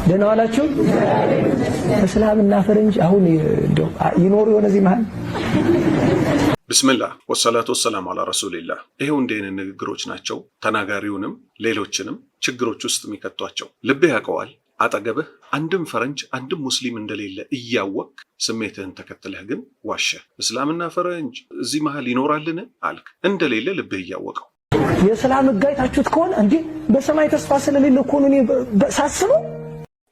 ደህና ዋላችሁ። እስላምና ፈረንጅ አሁን እንደው ይኖሩ የሆነ እዚህ መሃል። ቢስሚላህ ወሰላቱ ወሰላሙ አላ ረሱሊላህ። ይሄው እንዴት ንግግሮች ናቸው ተናጋሪውንም ሌሎችንም ችግሮች ውስጥ የሚከቷቸው። ልብህ ያውቀዋል አጠገብህ አንድም ፈረንጅ አንድም ሙስሊም እንደሌለ እያወቅ ስሜትህን ተከትለህ ግን ዋሸህ። እስላምና ፈረንጅ እዚህ መሃል ይኖራልን አልክ። እንደሌለ ልብህ እያወቀው የእስላም ጋይታችሁት ከሆነ እንዴ በሰማይ ተስፋ ስለሌለ እኮ ነው። እኔ ሳስበው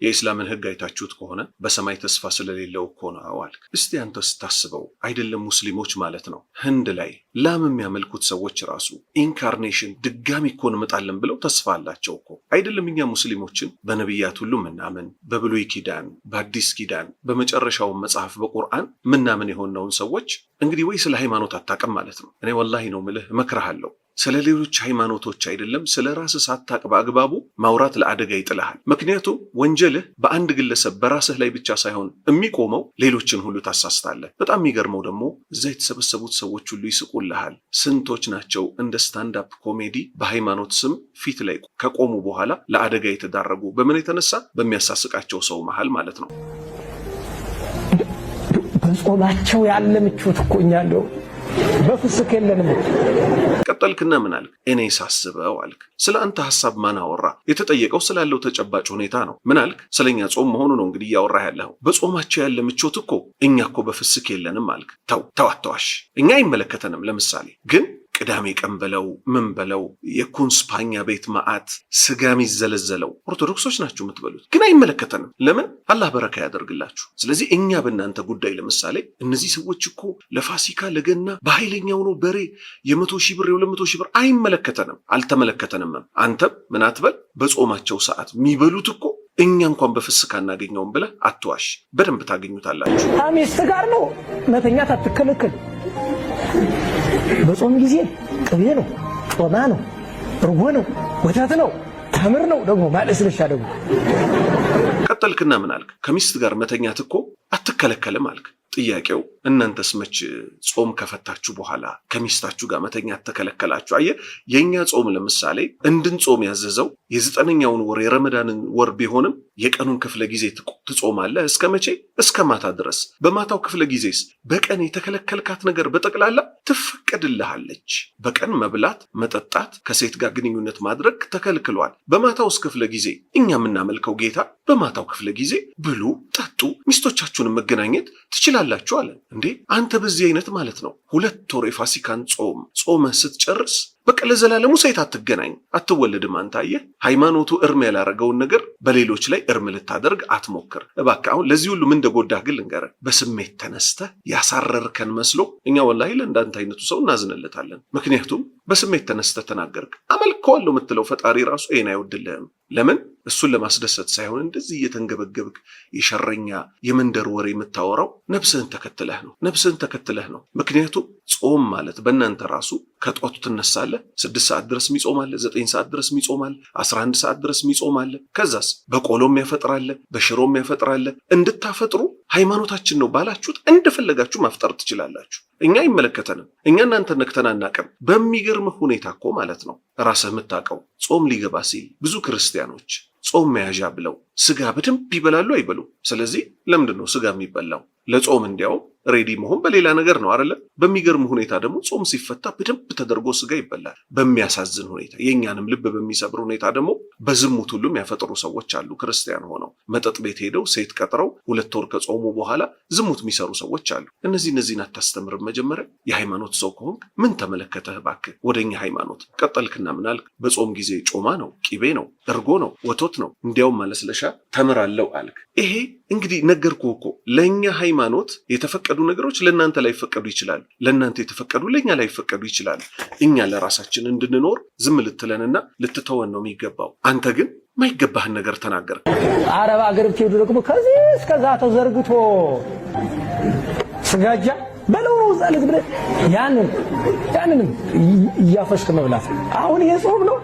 የእስላምን ህግ አይታችሁት ከሆነ በሰማይ ተስፋ ስለሌለው እኮ ነው አልክ። እስቲ አንተ ስታስበው አይደለም ሙስሊሞች ማለት ነው ህንድ ላይ ላም የሚያመልኩት ሰዎች ራሱ ኢንካርኔሽን ድጋሚ እኮ እንመጣለን ብለው ተስፋ አላቸው እኮ። አይደለም እኛ ሙስሊሞችን በነቢያት ሁሉ ምናምን በብሉይ ኪዳን በአዲስ ኪዳን በመጨረሻው መጽሐፍ በቁርአን ምናምን የሆነውን ሰዎች እንግዲህ ወይ ስለ ሃይማኖት አታውቅም ማለት ነው። እኔ ወላሂ ነው ምልህ እመክርሃለሁ። ስለ ሌሎች ሃይማኖቶች አይደለም ስለ ራስህ ሳታቅ በአግባቡ ማውራት ለአደጋ ይጥልሃል። ምክንያቱም ወንጀልህ በአንድ ግለሰብ በራስህ ላይ ብቻ ሳይሆን የሚቆመው ሌሎችን ሁሉ ታሳስታለህ። በጣም የሚገርመው ደግሞ እዛ የተሰበሰቡት ሰዎች ሁሉ ይስቁልሃል። ስንቶች ናቸው እንደ ስታንድ አፕ ኮሜዲ በሃይማኖት ስም ፊት ላይ ከቆሙ በኋላ ለአደጋ የተዳረጉ? በምን የተነሳ? በሚያሳስቃቸው ሰው መሃል ማለት ነው። በጾማቸው ያለ ምቾት እኮ እኛ እንደው በፍስክ የለንም። ቀጠልክና ምን አልክ? እኔ ሳስበው አልክ። ስለ አንተ ሐሳብ ማን አወራ? የተጠየቀው ስላለው ተጨባጭ ሁኔታ ነው። ምን አልክ? ስለኛ ጾም መሆኑ ነው እንግዲህ እያወራ ያለው። በጾማቸው ያለ ምቾት እኮ እኛ እኮ በፍስክ የለንም አልክ። ተው አትዋሽ። እኛ አይመለከተንም። ለምሳሌ ግን ቅዳሜ ቀን በለው ምን በለው የኩንስፓኛ ቤት ማአት ስጋም ይዘለዘለው ኦርቶዶክሶች ናችሁ የምትበሉት፣ ግን አይመለከተንም። ለምን? አላህ በረካ ያደርግላችሁ። ስለዚህ እኛ በእናንተ ጉዳይ ለምሳሌ እነዚህ ሰዎች እኮ ለፋሲካ ለገና በኃይለኛው ነው በሬ የ100,000 ብር የ200,000 ብር አይመለከተንም፣ አልተመለከተንም። አንተም ምን አትበል። በጾማቸው ሰዓት የሚበሉት እኮ እኛ እንኳን በፍስክ አናገኘውም ብለህ አትዋሽ። በደንብ ታገኙታላችሁ። ሚስት ጋር ነው መተኛት አትከለከል። በጾም ጊዜ ቅቤ ነው፣ ጮማ ነው፣ እርጎ ነው፣ ወተት ነው፣ ተምር ነው፣ ደግሞ ማለስለሻ ደግሞ። ቀጠልክና ምን አልክ? ከሚስት ጋር መተኛት እኮ አትከለከልም አልክ። ጥያቄው እናንተስ መች ጾም ከፈታችሁ በኋላ ከሚስታችሁ ጋር መተኛት ተከለከላችሁ? አየህ የኛ ጾም ለምሳሌ እንድንጾም ያዘዘው የ9ኛውን ወር የረመዳንን ወር ቢሆንም የቀኑን ክፍለ ጊዜ ትጾማለህ። እስከ መቼ? እስከ ማታ ድረስ። በማታው ክፍለ ጊዜስ በቀን የተከለከልካት ነገር በጠቅላላ ትፈቀድልሃለች። በቀን መብላት፣ መጠጣት፣ ከሴት ጋር ግንኙነት ማድረግ ተከልክሏል። በማታውስ ክፍለ ጊዜ እኛ የምናመልከው ጌታ በማታው ክፍለ ጊዜ ብሉ፣ ጠጡ፣ ሚስቶቻችሁን መገናኘት ትችላላችሁ አለ። እንዴ አንተ በዚህ አይነት ማለት ነው 2 ወር የፋሲካን ጾመህ ስትጨርስ በቃ ለዘላለሙ ሴት አትገናኝ፣ አትወለድም። አንተ አየህ ሃይማኖቱ እርም ያላረገውን ነገር በሌሎች ላይ እርም ልታደርግ አትሞክር እባክህ። አሁን ለዚህ ሁሉ ምን እንደጎዳህ ግን ልንገርህ። በስሜት ተነስተህ ያሳረርከን መስሎ እኛ ወላሂ ለእንዳንተ አይነቱ ሰው እናዝንለታለን። ምክንያቱም በስሜት ተነስተህ ተናገርክ። አመልከዋለሁ የምትለው ፈጣሪ ራሱ ይሄን አይወድልህም። ለምን? እሱን ለማስደሰት ሳይሆን እንደዚህ እየተንገበገብክ የሸረኛ የመንደር ወሬ የምታወራው ነፍስህን ተከትለህ ነው። ምክንያቱም ጾም ማለት በእናንተ ራሱ ከጧቱ ትነሳለህ 6 ሰዓት ድረስ የሚጾማለ፣ 9 ሰዓት ድረስ የሚጾማለ፣ 11 ሰዓት ድረስ የሚጾማለ። ከዛስ በቆሎም ያፈጥራለ፣ በሽሮም ያፈጥራለ። እንድታፈጥሩ ሃይማኖታችን ነው ባላችሁት እንደፈለጋችሁ ማፍጠር ትችላላችሁ። እኛ አይመለከተንም። እኛ እናንተ ነክተን አናውቅም። በሚገርምህ ሁኔታ እኮ ማለት ነው ራስህ የምታውቀው ጾም ሊገባ ሲል ብዙ ክርስቲያኖች ጾም መያዣ ብለው ስጋ በደንብ ይበላሉ አይበሉ? ስለዚህ ለምንድን ነው ስጋ የሚበላው? ለጾም እንዲያውም ሬዲ መሆን በሌላ ነገር ነው አይደለ? በሚገርም ሁኔታ ደግሞ ጾም ሲፈታ በደንብ ተደርጎ ስጋ ይበላል። በሚያሳዝን ሁኔታ የኛንም ልብ በሚሰብር ሁኔታ ደግሞ በዝሙት ሁሉም ያፈጥሩ ሰዎች አሉ። ክርስቲያን ሆነው መጠጥ ቤት ሄደው ሴት ቀጥረው 2 ወር ከጾሙ በኋላ ዝሙት የሚሰሩ ሰዎች አሉ። እነዚህን አታስተምርም? መጀመሪያ የሃይማኖት ሰው ከሆንክ ምን ተመለከተህ እባክህ? ወደኛ ሃይማኖት ቀጠልክና ምናልክ? በጾም ጊዜ ጮማ ነው፣ ቂቤ ነው፣ እርጎ ነው፣ ወተት ነው፣ እንዲያውም ማለስለሻ ተምራለው አልክ። ይሄ እንግዲህ ነገርኩህ እኮ ለኛ ሃይማኖት የተፈቀዱ ነገሮች ለእናንተ ላይ ፈቀዱ ይችላል። ለእናንተ የተፈቀዱ ለኛ ላይ ፈቀዱ ይችላል። እኛ ለራሳችን እንድንኖር ዝም ልትለንና ልትተወን ነው የሚገባው። አንተ ግን ማይገባህን ነገር ተናገር። አረብ አገር ብትሄዱ ደግሞ ከዚህ እስከዛ ተዘርግቶ ስጋጃ በለው ነው ዛልግ ብለህ ያንንም እያፈሽክ መብላት። አሁን የጾም ነው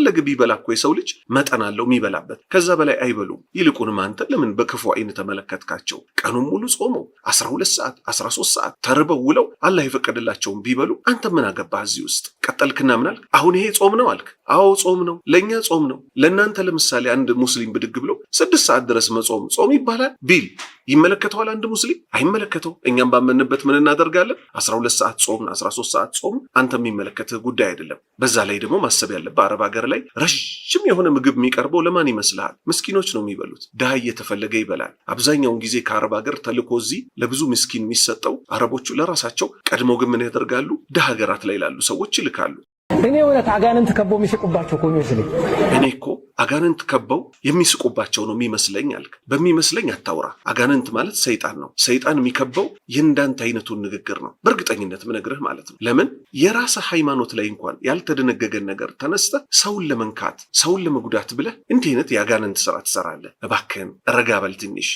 እንደፈለገ ቢበላ እኮ የሰው ልጅ መጠን አለው የሚበላበት፣ ከዛ በላይ አይበሉም። ይልቁንም አንተ ለምን በክፉ አይን ተመለከትካቸው? ቀኑን ሙሉ ጾመው 12 ሰዓት 13 ሰዓት ተርበው ውለው አላህ የፈቀደላቸውን ቢበሉ አንተ ምን አገባህ እዚህ ውስጥ? ቀጠልክና ምን አልክ? አሁን ይሄ ጾም ነው አልክ። አዎ ጾም ነው፣ ለእኛ ጾም ነው። ለእናንተ ለምሳሌ አንድ ሙስሊም ብድግ ብሎ 6 ሰዓት ድረስ መጾም ጾም ይባላል ቢል ይመለከተዋል? አንድ ሙስሊም አይመለከተው። እኛም ባመንበት ምን እናደርጋለን? 12 ሰዓት ጾም 13 ሰዓት ጾም አንተ የሚመለከትህ ጉዳይ አይደለም። በዛ ላይ ደግሞ ማሰብ ያለብህ አረብ ሀገር ላይ ረጅም የሆነ ምግብ የሚቀርበው ለማን ይመስልሃል? ምስኪኖች ነው የሚበሉት። ድሃ እየተፈለገ ይበላል። አብዛኛውን ጊዜ ከአረብ ሀገር ተልኮ እዚህ ለብዙ ምስኪን የሚሰጠው አረቦቹ ለራሳቸው ቀድሞ ግን ምን ያደርጋሉ? ድሃ ሀገራት ላይ ላሉ ሰዎች ይልካሉ። እኔ እውነት አጋንንት ከበው የሚስቁባቸው እኮ የሚመስለኝ። እኔ እኮ አጋንንት ከበው የሚስቁባቸው ነው የሚመስለኝ አልክ። በሚመስለኝ አታውራ። አጋንንት ማለት ሰይጣን ነው። ሰይጣን የሚከበው የእንዳንተ አይነቱን ንግግር ነው። በእርግጠኝነት ምነግርህ ማለት ነው። ለምን የራስህ ሃይማኖት ላይ እንኳን ያልተደነገገን ነገር ተነስተህ ሰውን ለመንካት ሰውን ለመጉዳት ብለህ እንዲህ አይነት የአጋንንት ስራ ትሰራለህ? እባክህን ረጋ በል ትንሽ።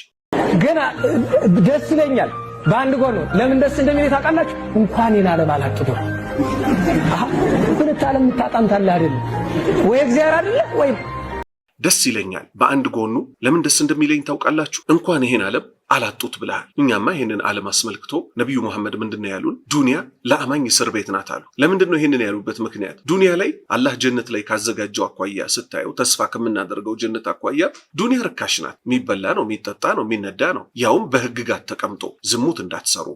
ገና ደስ ይለኛል በአንድ ጎን። ለምን ደስ እንደሚለኝ ታውቃላችሁ? እንኳን የናለም አላጥቶ ሁለት ዓለም ታጣምታለህ አይደል ወይ? እግዚአብሔር አይደለ ወይ? ደስ ይለኛል በአንድ ጎኑ። ለምን ደስ እንደሚለኝ ታውቃላችሁ? እንኳን ይሄን ዓለም አላጡት ብለሃል። እኛማ ይሄንን ዓለም አስመልክቶ ነቢዩ መሐመድ ምንድነው ያሉን? ዱንያ ለአማኝ እስር ቤት ናት አሉ። ለምንድነው ይሄንን ያሉበት ምክንያት? ዱንያ ላይ አላህ ጀነት ላይ ካዘጋጀው አኳያ ስታየው፣ ተስፋ ከምናደርገው ጀነት አኳያ ዱንያ ርካሽ ናት። የሚበላ ነው፣ የሚጠጣ ነው፣ የሚነዳ ነው። ያውም በህግጋት ተቀምጦ ዝሙት እንዳትሰሩ፣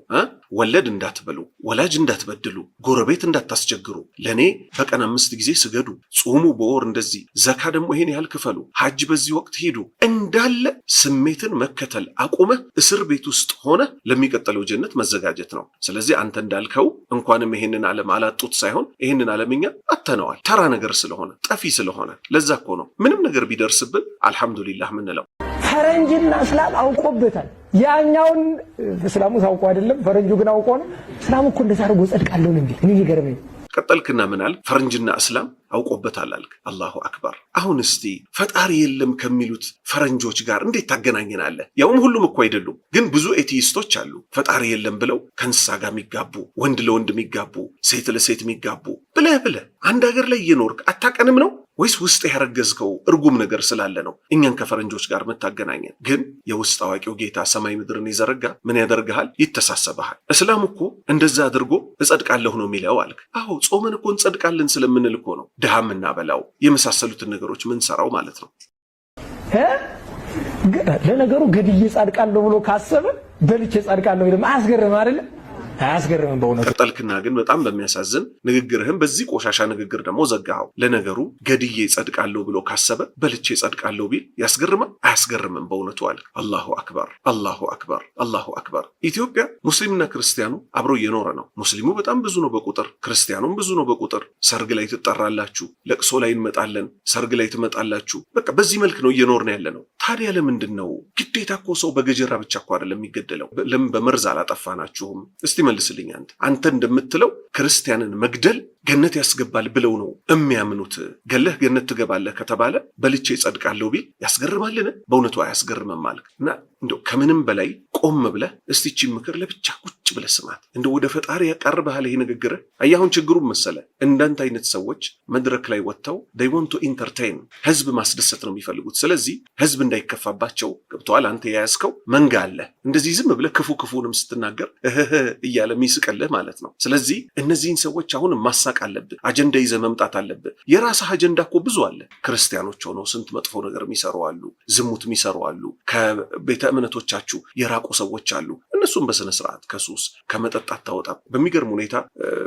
ወለድ እንዳትበሉ፣ ወላጅ እንዳትበድሉ፣ ጎረቤት እንዳታስቸግሩ፣ ለኔ በቀን 5 ጊዜ ስገዱ፣ ጾሙ በወር እንደዚህ፣ ዘካ ደግሞ ይሄን ያህል ክፈሉ፣ ሐጅ በዚህ ወቅት ሄዱ፣ እንዳለ ስሜትን መከተል አቁመ እስር ቤት ውስጥ ሆነ ለሚቀጥለው ጀነት መዘጋጀት ነው። ስለዚህ አንተ እንዳልከው እንኳንም ይሄንን ዓለም አላጡት ሳይሆን ይሄንን ዓለም እኛ አተነዋል። ተራ ነገር ስለሆነ ጠፊ ስለሆነ ለዛ እኮ ነው ምንም ነገር ቢደርስብን አልሐምዱሊላህ ምንለው። ፈረንጅና እስላም አውቆበታል። ያኛውን እስላሙ ታውቆ አይደለም፣ ፈረንጁ ግን አውቆ ነው። እስላሙ እኮ እንደዛ አድርጎ ጸድቃለሁ እንዴ? እኔ ይገርመኝ። ቀጠልክና ምን አልክ? ፈረንጅና እስላም አውቆበታል አልክ። አላሁ አክበር። አሁን እስቲ ፈጣሪ የለም ከሚሉት ፈረንጆች ጋር እንዴት ታገናኘናለህ? ያውም ሁሉም እኮ አይደሉም፣ ግን ብዙ ኤቲይስቶች አሉ ፈጣሪ የለም ብለው ከእንስሳ ጋር የሚጋቡ፣ ወንድ ለወንድ የሚጋቡ፣ ሴት ለሴት የሚጋቡ ብለህ አንድ ሀገር ላይ እየኖርክ አታቀንም ነው ወይስ ውስጥ ያረገዝከው እርጉም ነገር ስላለ ነው እኛን ከፈረንጆች ጋር መታገናኘን? ግን የውስጥ አዋቂው ጌታ ሰማይ ምድርን ይዘረጋ ምን ያደርግሃል? ይተሳሰብሃል። እስላም እኮ እንደዛ አድርጎ እጸድቃለሁ ነው የሚለው አልክ። አዎ ጾመን እኮ እንጸድቃለን ስለምንል እኮ ነው ድሃም እናበላው የመሳሰሉትን ነገሮች ምን ሰራው ማለት ነው። ለነገሩ ገድዬ ጸድቃለሁ ብሎ ካሰበ በልቼ ጸድቃለሁ ይልም አያስገርም አይደል? አያስገርምም በእውነቱ። ቀጠልክና ግን በጣም በሚያሳዝን ንግግርህም በዚህ ቆሻሻ ንግግር ደግሞ ዘጋኸው። ለነገሩ ገድዬ ጸድቃለሁ ብሎ ካሰበ በልቼ ጸድቃለሁ ቢል ያስገርማል? አያስገርምም በእውነቱ አልክ። አላሁ አክበር፣ አላሁ አክበር፣ አላሁ አክበር። ኢትዮጵያ ሙስሊምና ክርስቲያኑ አብሮ እየኖረ ነው። ሙስሊሙ በጣም ብዙ ነው በቁጥር፣ ክርስቲያኑም ብዙ ነው በቁጥር። ሰርግ ላይ ትጠራላችሁ፣ ለቅሶ ላይ እንመጣለን፣ ሰርግ ላይ ትመጣላችሁ። በቃ በዚህ መልክ ነው እየኖርን ያለ ነው። ታዲያ ለምንድን ነው ግዴታ እኮ ሰው በገጀራ ብቻ እኮ አይደለም የሚገደለው። ለምን በመርዝ አላጠፋናችሁም? እስቲ መልስልኝ። አንተ እንደምትለው ክርስቲያንን መግደል ገነት ያስገባል ብለው ነው የሚያምኑት። ገለህ ገነት ትገባለህ ከተባለ በልቼ ጸድቃለሁ ቢል ያስገርማልን? በእውነቱ አያስገርምም ማለት እና እንደው ከምንም በላይ ቆም ብለህ እስቲ እቺን ምክር ለብቻ ቁጭ ብለህ ስማት። እንደው ወደ ፈጣሪ ያቀርብሃል ይሄ ንግግር። አያሁን ችግሩን መሰለ እንዳንተ አይነት ሰዎች መድረክ ላይ ወጥተው they want to entertain ህዝብ ማስደሰት ነው የሚፈልጉት። ስለዚህ ህዝብ እንዳይከፋባቸው ገብተዋል። አንተ የያዝከው መንጋ አለ እንደዚህ ዝም ብለህ ክፉ ክፉንም ስትናገር እያለ የሚስቀልህ ማለት ነው። ስለዚህ እነዚህን ሰዎች አሁን ማሳቅ አለብህ። አጀንዳ ይዘህ መምጣት አለብህ። የራስህ አጀንዳ እኮ ብዙ አለ። ክርስቲያኖች ሆነው ስንት መጥፎ ነገር የሚሰሩ አሉ፣ ዝሙት የሚሰሩ አሉ፣ ከቤተ እምነቶቻችሁ የራቁ ሰዎች አሉ። እነሱም በስነ ስርዓት ከሱስ ከመጠጥ አታወጣም። በሚገርም ሁኔታ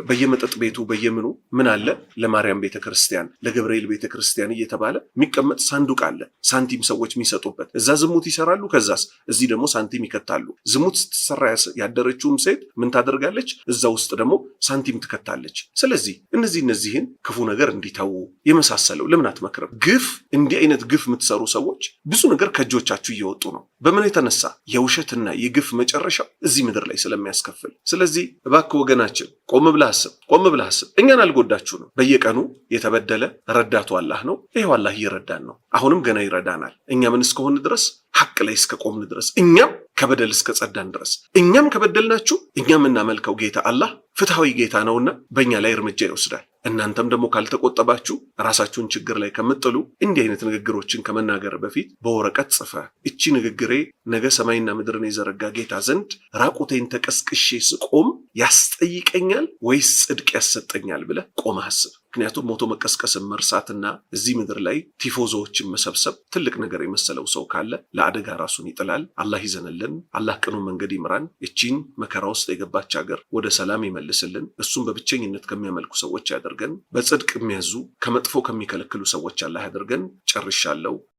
በየመጠጥ ቤቱ በየምኑ ምን አለ ለማርያም ቤተክርስቲያን ለገብርኤል ቤተክርስቲያን እየተባለ የሚቀመጥ ሳንዱቅ አለ፣ ሳንቲም ሰዎች የሚሰጡበት። እዛ ዝሙት ይሰራሉ፣ ከዛስ እዚህ ደግሞ ሳንቲም ይከታሉ። ዝሙት ስትሰራ ያደረችውም ሴት ምን ታደርጋለች? እዛ ውስጥ ደግሞ ሳንቲም ትከታለች። ስለዚህ እነዚህን ክፉ ነገር እንዲተዉ የመሳሰለው ለምን አትመክርም? ግፍ እንዲህ አይነት ግፍ የምትሰሩ ሰዎች ብዙ ነገር ከእጆቻችሁ እየወጡ ነው። በምን የተነሳ? የውሸትና የግፍ መጨረሻው እዚህ ምድር ላይ ስለሚያስከፍል። ስለዚህ እባክህ ወገናችን ቆም ብለህ አስብ፣ ቆም ብለህ አስብ። እኛን አልጎዳችሁንም። በየቀኑ የተበደለ ረዳቱ አላህ ነው። ይሄው አላህ እየረዳን ነው። አሁንም ገና ይረዳናል። እኛ ምን እስከሆነ ድረስ ሐቅ ላይ እስከ ቆምን ድረስ እኛም ከበደል እስከ ጸዳን ድረስ እኛም ከበደልናችሁ እኛም እናመልከው ጌታ አላህ ፍትሃዊ ጌታ ነውና በእኛ ላይ እርምጃ ይወስዳል። እናንተም ደግሞ ካልተቆጠባችሁ ራሳችሁን ችግር ላይ ከምጥሉ እንዲህ አይነት ንግግሮችን ከመናገር በፊት በወረቀት ጽፈ እቺ ንግግሬ ነገ ሰማይና ምድርን የዘረጋ ጌታ ዘንድ ራቁቴን ተቀስቅሼ ስቆም ያስጠይቀኛል ወይስ ጽድቅ ያሰጠኛል ብለህ ቆመህ አስብ። ምክንያቱም ሞቶ መቀስቀስን መርሳትና እዚህ ምድር ላይ ቲፎዞዎችን መሰብሰብ ትልቅ ነገር የመሰለው ሰው ካለ ለአደጋ ራሱን ይጥላል። አላህ ይዘንልን። አላህ ቅኑ መንገድ ይምራን። እቺን መከራ ውስጥ የገባች ሀገር ወደ ሰላም ይመልስልን። እሱም በብቸኝነት ከሚያመልኩ ሰዎች ያደርገን። በጽድቅ የሚያዙ ከመጥፎ ከሚከለክሉ ሰዎች አላህ ያደርገን። ጨርሻለሁ።